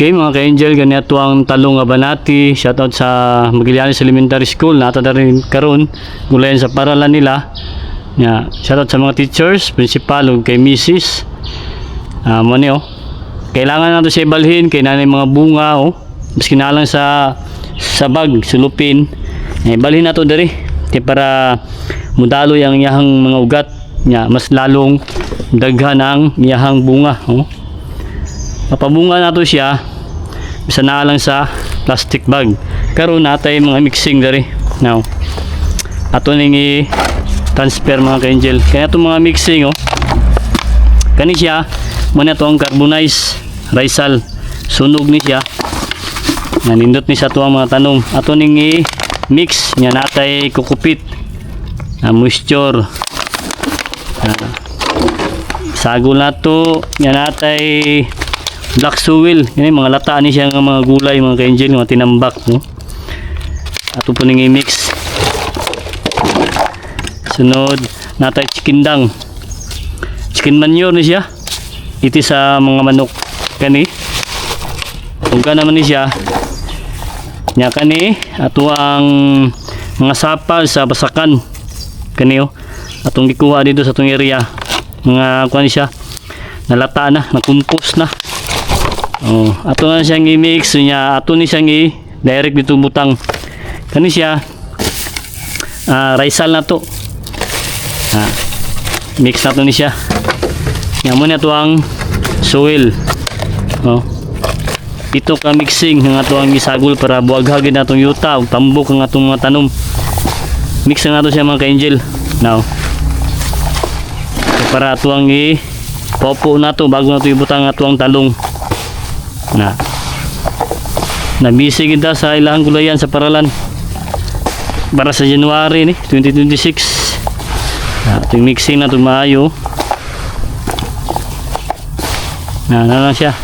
Okay mga ka-angel, ganito ang talong nga banati. Shoutout sa Magallanes Elementary School. Nata na rin karon gulayan sa paralan nila. Shoutout sa mga teachers, principal ug kay Mrs. Mo ni kailangan nato siya ibalhin kay nanay mga bunga maski na lang sa bag sulupin. Ibalhin nato diri kay para mudaloy ang iyahang mga ugat nya, mas lalong daghan ang iyahang bunga. Mapabunga nato siya bisa na lang sa plastic bag. Karon natay mga mixing diri. Now ato ning i-transfer mga ka-angel. Kaya itong mga mixing kani siya muna itong carbonized risal. Sunog ni siya. Nindot ni sa tuwang mga tanom. Ato ning i-mix nya natay kukupit moisture. Sagol nato nya natay black soil. Yan mga lata ni siya ng mga gulay mga ka-angel, mga tinambak ato po ning i-mix. Sunod natay chicken dung, chicken manure ni siya. Iti sa mga manok kani. Kung ka naman ni siya nya kani ato ang mga sapal sa basakan kani atong gikuha dito sa atong area. Mga kuan siya nalata na, nakumpos na. Ato na siyang i-mix niya, ato ni siyang i-direct dito butang. Kani siya risal na to. Mix na to ni siya. Nga mo na to ang soil. Ito ka mixing ng ato ang isagol para buwaghagin na itong yuta o tambok ang atong mga tanom. Mix na to siya mga ka-angel. Now para ato ang popo na to bago na to ibutang ato ang talong. Nabisi kita sa ilang gulayan sa paralan para sa January ni 2026. Ito yung mixing na ito maayo. Na lang siya.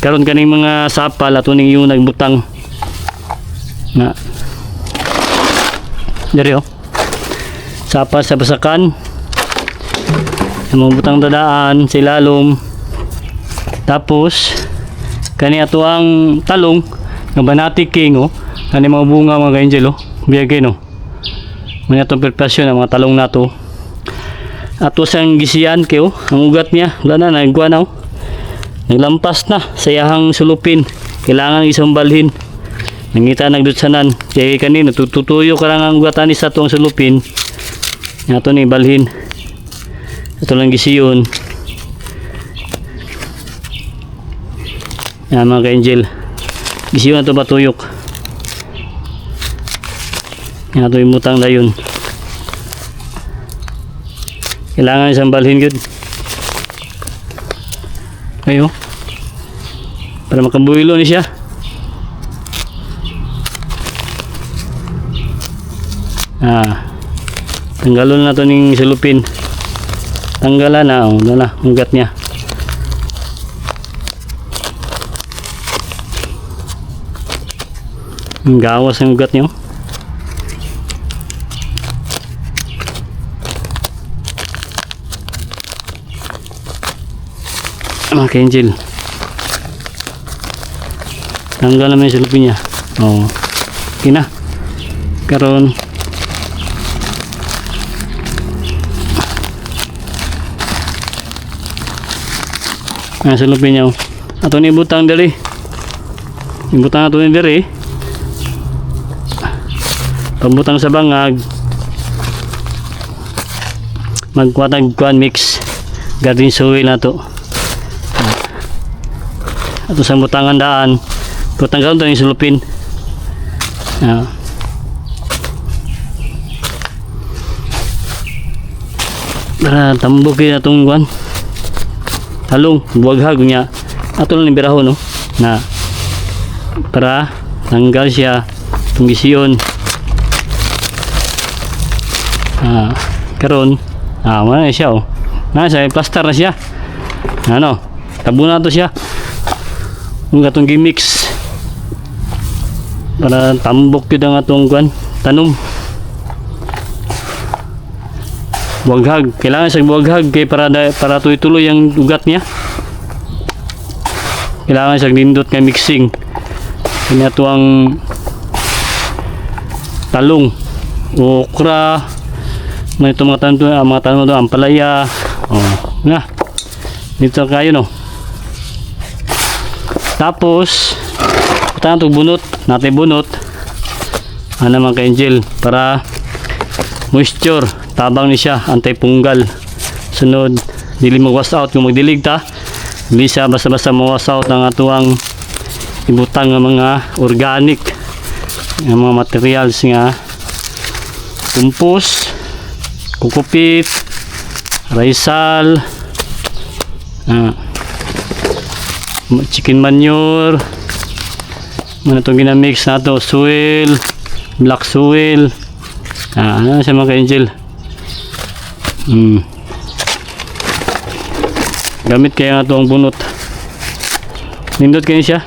Karon kaning mga sapal ato ning yung nagbutang dari sapal sa basakan. Butang dadaan sa ilalom. Tapos kani ato ang talong nga banati king kani mga bunga mga ka-angel biyagay muna itong preparasyon ng mga talong nato. Ato sang gisiyan kay ang ugat niya wala na nagkuha na naglampas na sa iyahang sulupin. Kailangan isang balhin nangita nagdutsanan kay kani natutuyo ka lang ang ugatan ni sa tuang sulupin ato ni balhin. Ito lang gisiyon. Yan mga ka-angel. Gisiyon ito batuyok. Yan ito yung mutang dayon. Kailangan isang balhin good. Ayo. Para makabuhilo ni siya. Tanggalon na ito ng silupin. Tanggalan na, na ugat niya. Gawas ang ugat niyo. Mga ka-angel. Tanggal naman yung silupin niya. Okay na. Karon silupin niya ato ni butang dali. Ibutang ato ni diri. Pagbutang sa bangag magkuatag kuan mix garden soil na to. Ato sa butangan daan butang karon to ni silupin. Para tambukin atong kuan talong buwaghag niya ato lang birahon na para tanggal siya itong gisiyon. Karon wala na siya nasa plaster na siya tabo na to siya kung atong gimix para tambok yun ang atong tanom. buwaghag. Kailangan sa buwaghag kay para tuloy-tuloy ang ugat niya. Kailangan sa nindot nga mixing. Kanya to ang talong, okra, ito mga tanong doon, ampalaya. Na. Dito kayo no. Tapos ito bunot, natin bunot. Ano mga ka-angel, para moisture, tabang ni siya, antipunggal. Sunod, dili mag-wash out kung magdilig ta. Dili siya basta-basta ma-wash out ng atuang ibutang ng mga organic, ng mga materials nga compost, kukupit, raisal, chicken manure, ano itong ginamix na to, soil, black soil, ano siya mga ka-angel. Gamit kaya nga ito ang bunot, nindot kayo siya,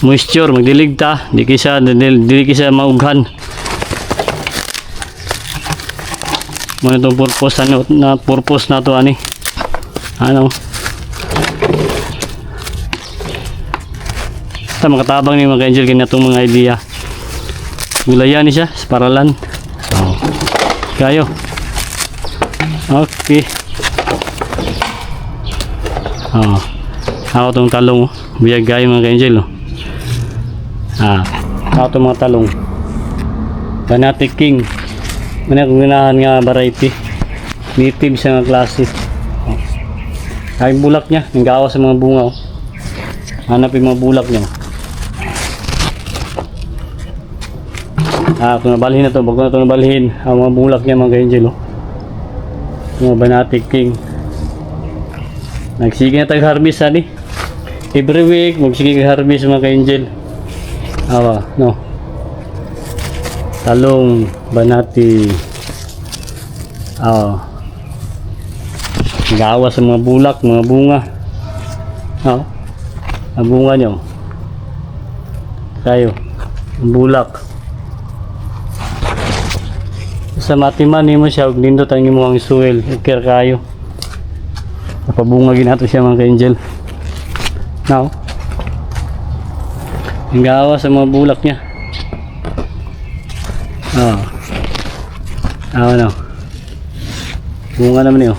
moisture, magdilig ta, di kisa maughan. Muna itong purpose na to ani, ano ito makatabang ni mga ka-angel kanya itong mga idea. Gulayan ni siya sa paralan. Kayo okay. Ako itong talong, biyag kayo mga ka-angel. Ako itong mga talong Banati King, mana kung ganahan nga variety, native siya nga klase. Ay bulak niya, ang gawa sa mga bunga. Hanap yung mga bulak niya. Kung nabalhin na to, bago na to nabalhin ang mga bulak niya mga ka-angel. Mga Banati King. Nagsige na tayo harvest ani. Every week magsige ka harvest mga ka-angel. No. Talong Banati. Gawa sa mga bulak, mga bunga. Ang bunga nyo. Kayo. Ang bulak. Sa matiman mo siya, nindot ang imuhang soil. Ikir kayo. Napabunga ginato siya mga ka-angel. Now, ang gawa sa mga bulak niya. Ano? Bunga naman yun.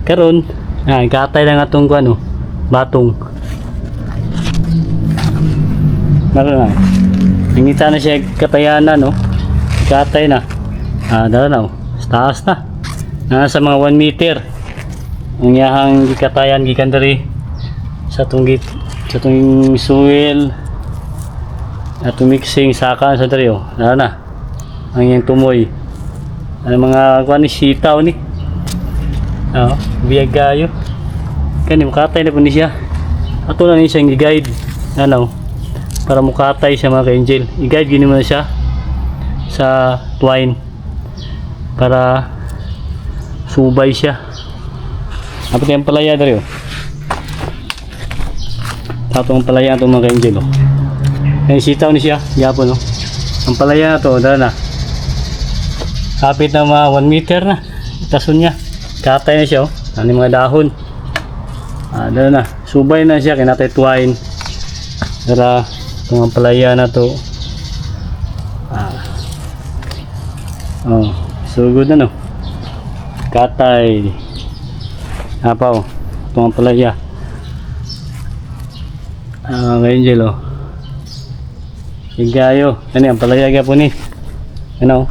Karon, katay lang atong batong. Naroon na. Nangita na siya katayanan, no? Katay na. Dala na, taas na. Nasa mga 1 meter. Ang yahang gikatayan gikan diri sa tong soil at mixing saka sa diri na ang yang tumoy ang mga kuan ni sitaw ni biyag kayo kani mukatay na po ni siya ato na ni siyang i-guide para mukatay siya mga ka-angel. I-guide gini mo na siya sa twine para subay siya. Apa yung palaya dari tatong palaya ito mga ka-angel. Yung sitaw ni siya yapon ang palaya na to dala na kapit na mga 1 meter na itason niya, katay na siya ano mga dahon dala na, subay na siya kinatay twine para itong palaya na to so good na katay apaw itong palaya ka-angel higayo ano ang palaya po ni ang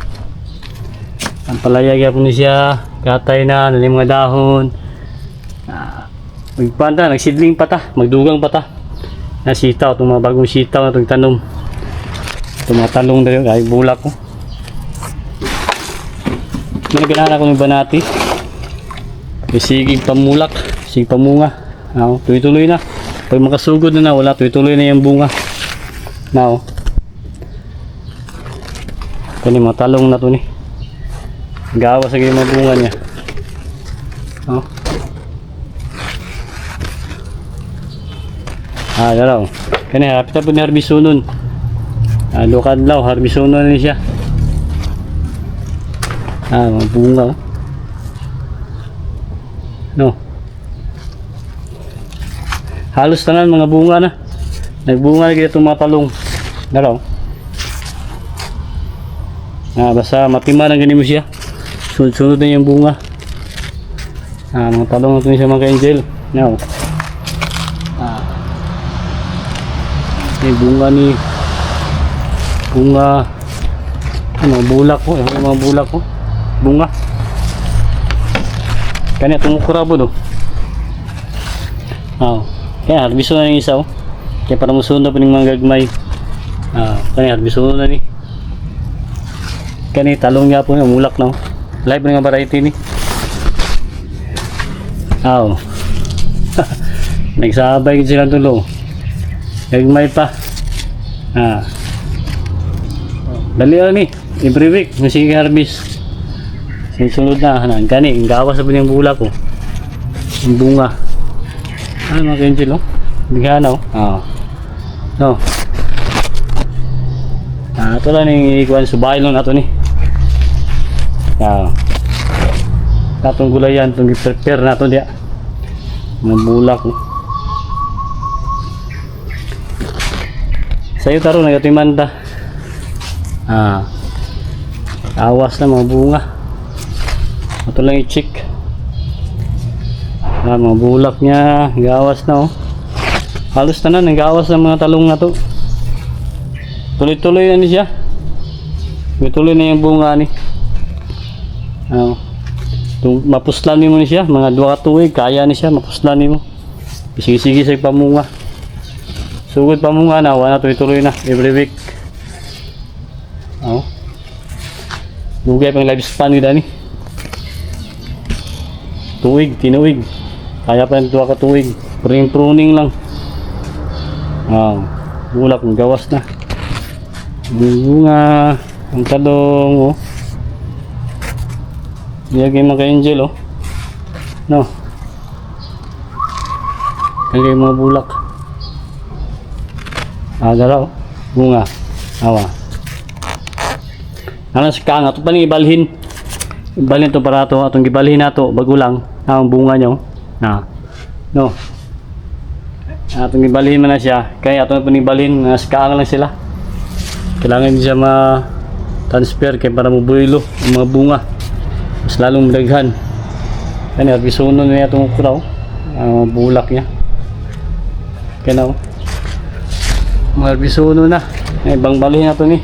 palaya po ni siya katay na nalim mga dahon magpanda nagsidling pa ta magdugang pa ta na sitaw itong mga bagong sitaw na itong tanom itong mga talong na rin ay bulak ko managanahan ako ng Banati sigig pamulak sigig pamunga tuloy-tuloy na pag makasugod na wala tuloy-tuloy na yung bunga kani mga talong na to ni gawa sa mga bunga niya dalaw kani hapit na po ni harvest nun Kadlaw harbisono na siya. Mga bunga oh. No. Halos tanan mga bunga na. Nagbunga na itong mga talong. Daraw. Basta matima na ganyan mo siya. Sunod-sunod na yung bunga. Mga talong na ito siya mga ka-angel. No. May bunga ni bulak ko. Mga bulak ko. Bunga. Kanya tumukura po do. Kaya harbiso na yung isa oh. Kaya para musunod pa ng mga gagmay. Kanya harbiso na ni. Kani talong niya po mulak na oh. Live ng variety ni. Nagsabay sila tulo. Gagmay pa. Dali ni. Every week masige harvest. Sunod na kani gawas sa yung bulak ko. Yung bunga. Mga ka-angel oh. Bigana oh. No. Ito lang yung ikuan subay lang nato ni. Katong gulayan itong i-prepare nato diya. Mga bulak oh. Sa'yo taro nagatimanda. Awas na mga bunga. Ito lang i-check. Mga bulak niya, gawas na oh. Halos na nagawas ng mga talong na to. Tuloy-tuloy na siya. Tuloy na yung bunga ni. Mapuslan mo ni siya, mga 2 ka tuig, kaya ni siya, mapuslan mo. Sige-sige sa pamunga. Sugod pamunga na, wala tuloy-tuloy na, every week. Bugay pang lifespan ni Dani. Tinuig. Kaya pa yung 2 ka tuig. Pruning lang. Bulak ng gawas na. Bunga. Ang talong oh. Nilagay mga ka-angel oh. No. Nilagay mga bulak. Dalaw. Bunga. Ano sa kanga. Ito pa rin ibalhin. Ibalhin ito para ito. Itong ibalhin na ito. Bago lang. Ang bunga nyo. No. Itong ibalhin mo na siya. Kaya ito na ibalhin. Sa kanga lang sila. Kailangan din siya ma-transfer. Kaya para mabuilo. Ang mga bunga. Mas lalong madaghan. Kaya harbisono na itong ukraw. Ang bulak niya. Kaya na mga harbisono na. Ibang balhin na ito ni.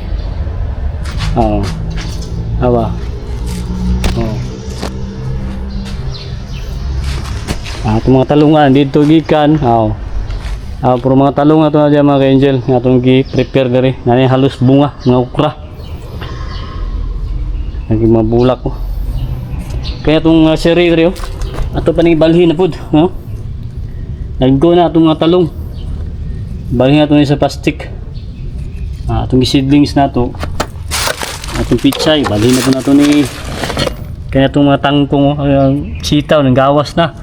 Itong mga talungan dito gikan. Puro mga talong ito na dyan mga ka-angel. Itong gi-prepare na rin. Nani halos bunga. Mga ukra. Naging mga bulak ko. Kaya itong seriri oh. Ito pa nang ibalhin na po. Naggo na itong mga talong. Balhin na ito sa plastic. Itong seedlings na ito. Itong pichay. Balhin na po na ito ni. Kaya itong mga tangkong sitaw. Nang gawas na.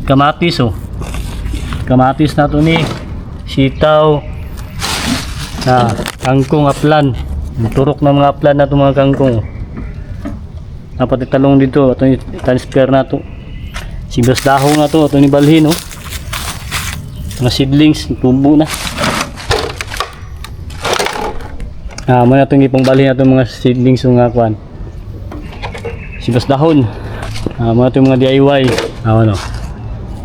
Kamatis oh. Kamatis na ito ni. Sitaw. Kangkong aplan. Turok na mga aplan na ito mga kangkong oh. Dapat italong dito. Ito yung transfer na ito. Sibas dahong na ito. Ito yung balhin oh. Mga seedlings. Tumbo na. Muna itong ipangbalhin na ito mga seedlings ng kuan. Sibas dahon. Muna ito yung mga DIY.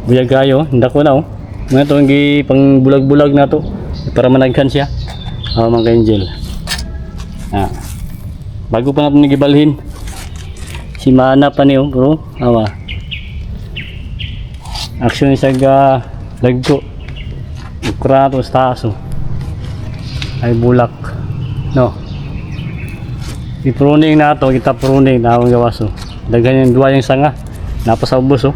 Buyag kayo. Hindi ko na oh. Muna ito yung ipang bulag-bulag na ito. Para managkan siya. Mga ka-angel. Bago pa natin nagibalhin. Si Mana pa niyo bro. Action sa lagko. Ukra to taso. Ay bulak. No. I-pruning na to, kita pruning na ang gawas oh. Daghan yung 2 yung sanga. Napasaubos oh.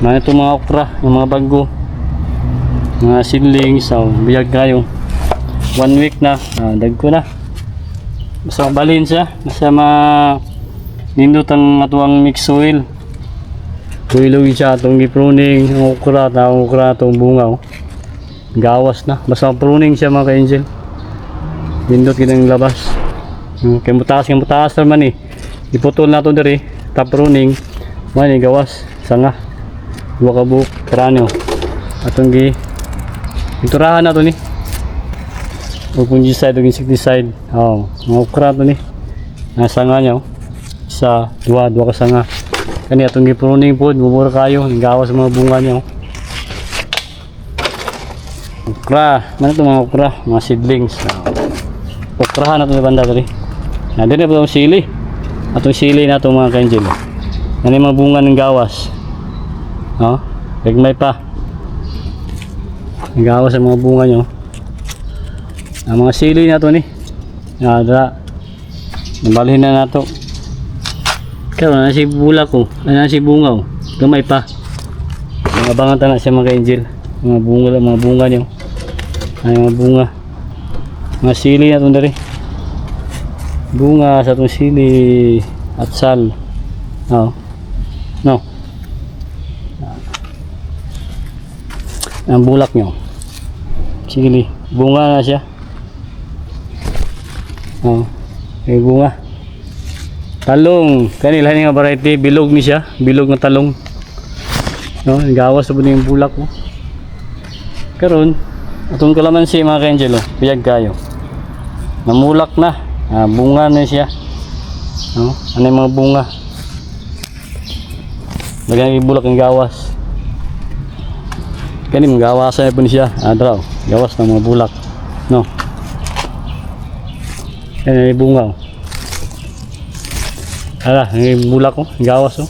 Mga ito mga okra, yung mga bago. Mga seedlings, biyag kayo. 1 week na, dagko na. Basta mabalhin siya, basta nindot ang atuang mix soil. Builogin siya itong i-pruning, ang okra, itong bunga oh. Gawas na, basta pruning siya mga ka-angel. Nindot kinang labas. Kay mutaas naman eh. Iputol na to diri, top running. Man gawas sanga. Dua ka buok kranyo. Atong gi iturahan na to ni. Ug kung side ug insecticide. Oh, mga ukra to ni. Nasa nga niya. Isa, dua ka sanga. Kani atong gi pruning pod, mumura kayo, gawas sa mga bunga niya. Okra, man ito mga okra, mga seedlings. Okrahan na ito banda dali. Nandun na po itong sili. Atong sili na ito mga ka-angel. Yan yung mga bunga ng gawas. No? Pagmay pa. Ang gawas sa mga bunga nyo. Ang mga sili na ito ni. Nada. Nabalihin na na ito. Kaya na si bula ko. Na si bunga ko. Gamay pa. Mga abangan na siya mga ka-angel. Mga bunga nyo. Ay mga bunga. Mga sili na ito dari. Bunga sa itong sili at sal. No. Ang bulak nyo. Sili. Bunga na siya. May bunga. Talong. Kanila nga variety. Bilog ni siya. Bilog na talong. No, gawas sa yung bulak mo. Karon, atong kalamansi mga ka-angel, biyag kayo. Namulak na. Bunga na siya. No? Ano yung mga bunga? Lagyan ibulak ng gawas. Kani mga gawasan po siya. Adraw, gawas ng mga bulak. No? Kani yung bunga. Ala, yung bulak ko, gawas oh.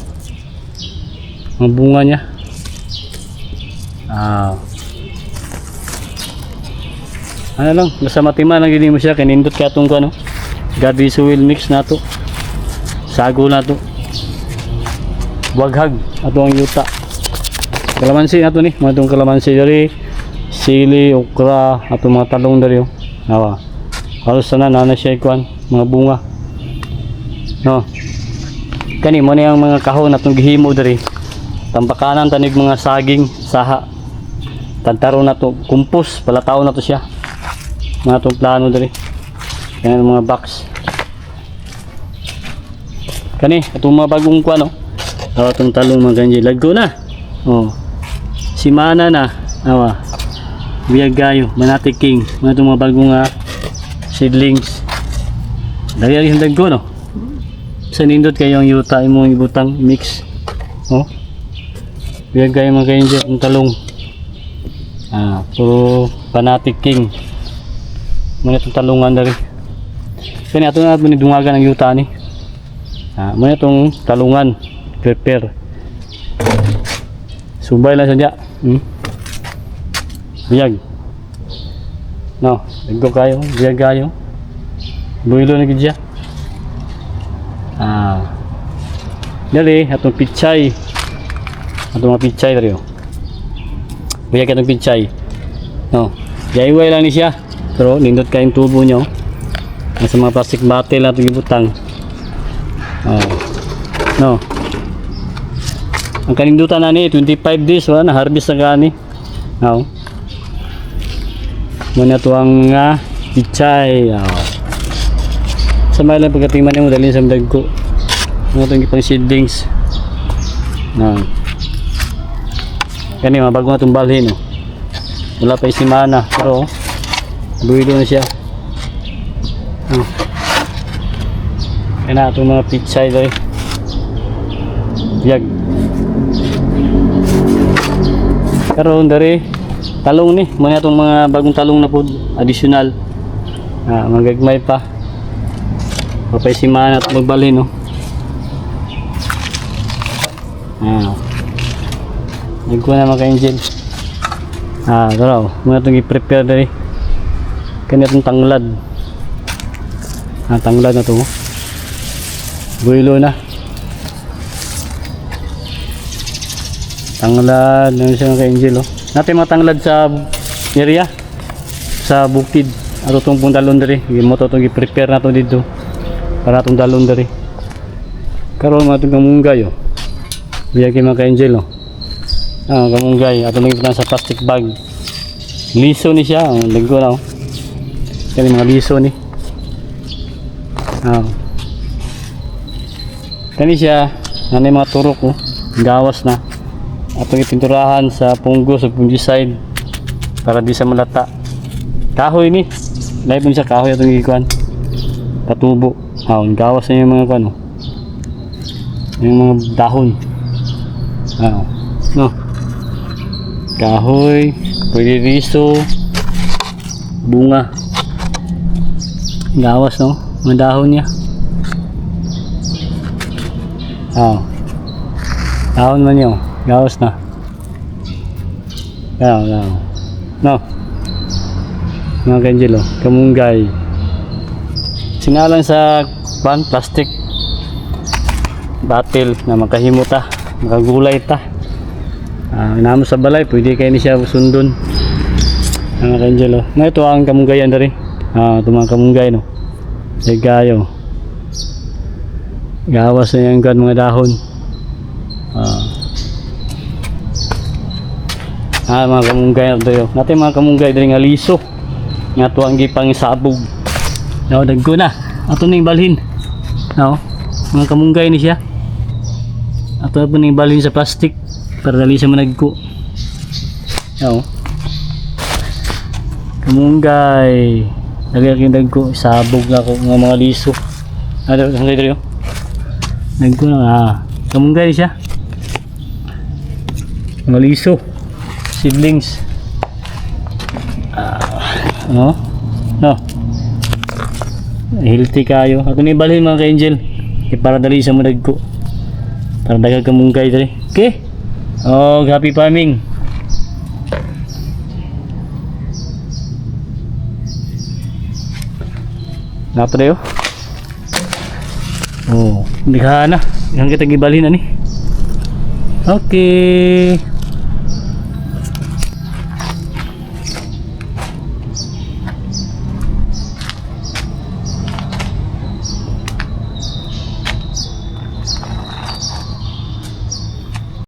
Mga bunga niya. Ano lang, basta matima lang gini mo siya. Kanindot ka itong ano, gabi soil mix na to. Sago na to. Waghag ato ang yuta. Kalamansi na to ni, mga itong kalamansi dari, sili, okra, ato mga talong dari. Nawa, halos na nana siya ikuan, mga bunga. No, kani mo na yung mga kahon na itong gihimo dari. Tampakanan tanig mga saging, saha. Tantaro na to, kumpos, palataw na to siya. Mga itong plano dari. Yan mga box. Kani, itong mga bagong kuan no. Itong talong mga ganyan. Lagko na. Oh. Simana na. Awa. Biyag gayo, Manati King. Mga itong mga bagong seedlings. Dahil yung lagko no. Sa nindot kayo ang yuta mo ibutang mix. Oh. Biyag kayo mga ka-angel ng talong. Puro Manati King. Muna itong talungan na rin. Kaya ito na natin dungagan ng yuta ni. Muna itong talungan. Prepare. Subay lang sadya. Biyag. No. Naggo kayo. Biyag kayo. Builo na gid siya. Dali. Itong pichay. Itong mga pichay na rin. Biyag itong pichay. No. Jaiway lang ni siya. Pero nindot kayong tubo nyo. Nasa mga plastic bottle na itong ibutang. No. Ang kanindutan na ni 25 days wala na harvest na gani. No. Muna ito ang pichay. Sa may lang pagkatingman mo dalhin sa vlog ko. Mga itong ipang seedlings. Kani mga bago na itong balhin. Wala pa yung simana. Pero buwilo na siya. Kaya na itong mga pichay doy. Biyag. Karoon dari talong ni. Muna itong mga bagong talong na po. Additional. Magagmay pa. Papay simana at magbalhin. Nagkuha na mga ka-angel. Taraw. Muna itong i-prepare dari. Kanya itong tanglad. Tanglad na ito. Buwilo na. Tanglad. Ano siya mga ka-angel. Natin mga tanglad sa area. Sa bukid. At itong pong dalon dari. Mo itong i-prepare na ito dito. Para itong dalon dari. Karoon mga itong kamunggay. Biyagi mga ka-angel. Kamunggay. At itong sa plastic bag. Liso ni siya. Lagko na. Kaya mga liso ni. Oh. Kani siya, nanay mga turok oh. Gawas na. Atong ipinturahan sa punggos o fungicide para di sa malata. Kahoy ni. Live mo siya kahoy atong ikuan. Patubo. Oh, gawas na yung mga kuan oh. Yung mga dahon. Oh. No. Kahoy, pwede riso, bunga. Gawas no, mga dahon niya. Oh. Dahon man yun, gawas na. No. Mga kanjelo, kamunggay. Sinalang sa plastic batil na makahimo ta, makagulay ta. Namo sa balay, pwede kayo ni siya sundon. Mga kanjelo. Na ito ang kamunggayan dari. Ito mga kamunggay no. Sigayo. Gawas na yung mga dahon. Mga kamunggay ito yun. Natin mga kamunggay dari nga liso. Nga ito ang gipang sabog. No, dagko na. Ato na yung balhin. No, mga kamunggay ni siya. Ato na po na yung balhin sa plastic. Para dali siya managko. No. Kamunggay. Lagyan ko sabog na ako ng mga liso. Ano ang dito? Nagko na kamunggay siya. Mga liso. Seedlings. No? Healthy kayo. Ako ni balhin mga ka-angel. Para dali siya managko. Para dagang kamunggay dali. Okay? Oh, happy farming. Napa dayo? Oh, hindi ka na. Yang kita gibalhin ani. Okay.